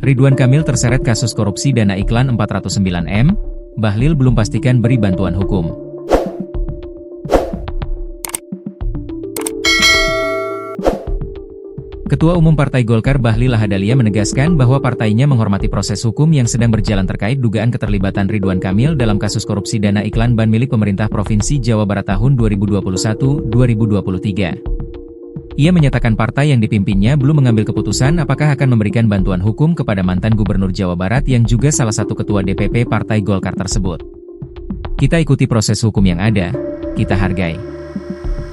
Ridwan Kamil terseret kasus korupsi dana iklan 409 M, Bahlil belum pastikan beri bantuan hukum. Ketua Umum Partai Golkar Bahlil Lahadalia menegaskan bahwa partainya menghormati proses hukum yang sedang berjalan terkait dugaan keterlibatan Ridwan Kamil dalam kasus korupsi dana iklan ban milik pemerintah Provinsi Jawa Barat tahun 2021-2023. Ia menyatakan partai yang dipimpinnya belum mengambil keputusan apakah akan memberikan bantuan hukum kepada mantan Gubernur Jawa Barat yang juga salah satu ketua DPP Partai Golkar tersebut. Kita ikuti proses hukum yang ada, kita hargai.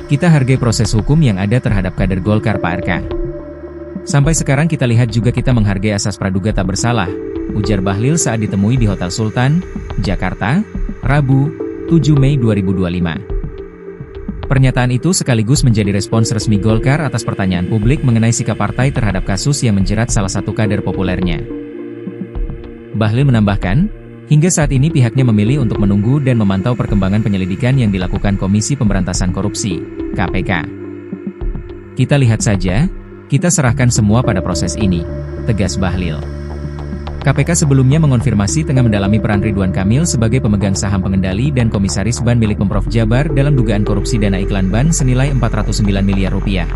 Kita hargai proses hukum yang ada terhadap kader Golkar Pak RK. Sampai sekarang kita lihat juga kita menghargai asas praduga tak bersalah, ujar Bahlil saat ditemui di Hotel Sultan, Jakarta, Rabu, 7 Mei 2025. Pernyataan itu sekaligus menjadi respons resmi Golkar atas pertanyaan publik mengenai sikap partai terhadap kasus yang menjerat salah satu kader populernya. Bahlil menambahkan, hingga saat ini pihaknya memilih untuk menunggu dan memantau perkembangan penyelidikan yang dilakukan Komisi Pemberantasan Korupsi, KPK. Kita lihat saja, kita serahkan semua pada proses ini, tegas Bahlil. KPK sebelumnya mengonfirmasi tengah mendalami peran Ridwan Kamil sebagai pemegang saham pengendali dan komisaris ban milik Pemprov Jabar dalam dugaan korupsi dana iklan ban senilai 409 miliar rupiah.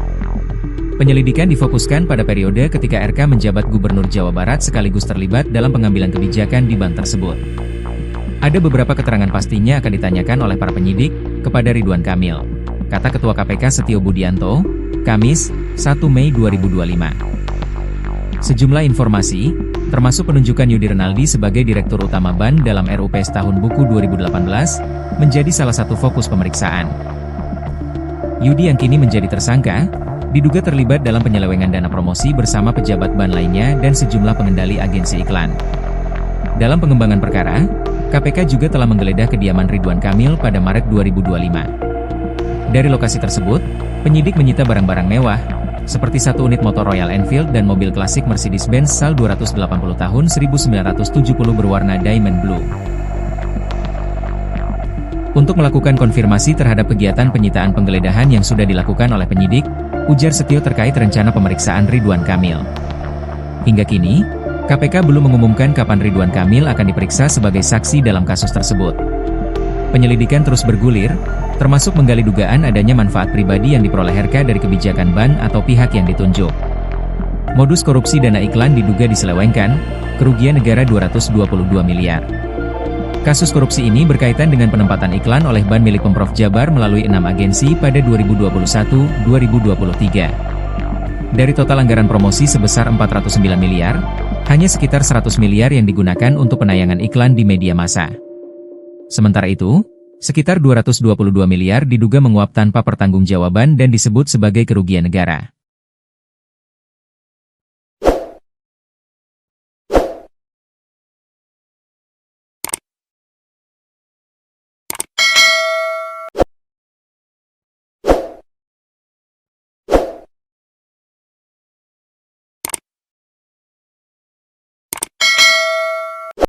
Penyelidikan difokuskan pada periode ketika RK menjabat Gubernur Jawa Barat sekaligus terlibat dalam pengambilan kebijakan di ban tersebut. Ada beberapa keterangan pastinya akan ditanyakan oleh para penyidik kepada Ridwan Kamil, kata Ketua KPK Setio Budianto, Kamis, 1 Mei 2025. Sejumlah informasi, termasuk penunjukan Yudi Renaldi sebagai Direktur Utama BAN dalam RUPS tahun buku 2018, menjadi salah satu fokus pemeriksaan. Yudi yang kini menjadi tersangka, diduga terlibat dalam penyelewengan dana promosi bersama pejabat BAN lainnya dan sejumlah pengendali agensi iklan. Dalam pengembangan perkara, KPK juga telah menggeledah kediaman Ridwan Kamil pada Maret 2025. Dari lokasi tersebut, penyidik menyita barang-barang mewah, seperti satu unit motor Royal Enfield dan mobil klasik Mercedes-Benz SAL 280 tahun 1970 berwarna Diamond Blue. Untuk melakukan konfirmasi terhadap kegiatan penyitaan penggeledahan yang sudah dilakukan oleh penyidik, ujar Setio terkait rencana pemeriksaan Ridwan Kamil. Hingga kini, KPK belum mengumumkan kapan Ridwan Kamil akan diperiksa sebagai saksi dalam kasus tersebut. Penyelidikan terus bergulir, termasuk menggali dugaan adanya manfaat pribadi yang diperoleh RK dari kebijakan BAN atau pihak yang ditunjuk. Modus korupsi dana iklan diduga diselewengkan, kerugian negara 222 miliar. Kasus korupsi ini berkaitan dengan penempatan iklan oleh BAN milik Pemprov Jabar melalui 6 agensi pada 2021-2023. Dari total anggaran promosi sebesar 409 miliar, hanya sekitar 100 miliar yang digunakan untuk penayangan iklan di media massa. Sementara itu, sekitar 222 miliar diduga menguap tanpa pertanggungjawaban dan disebut sebagai kerugian negara.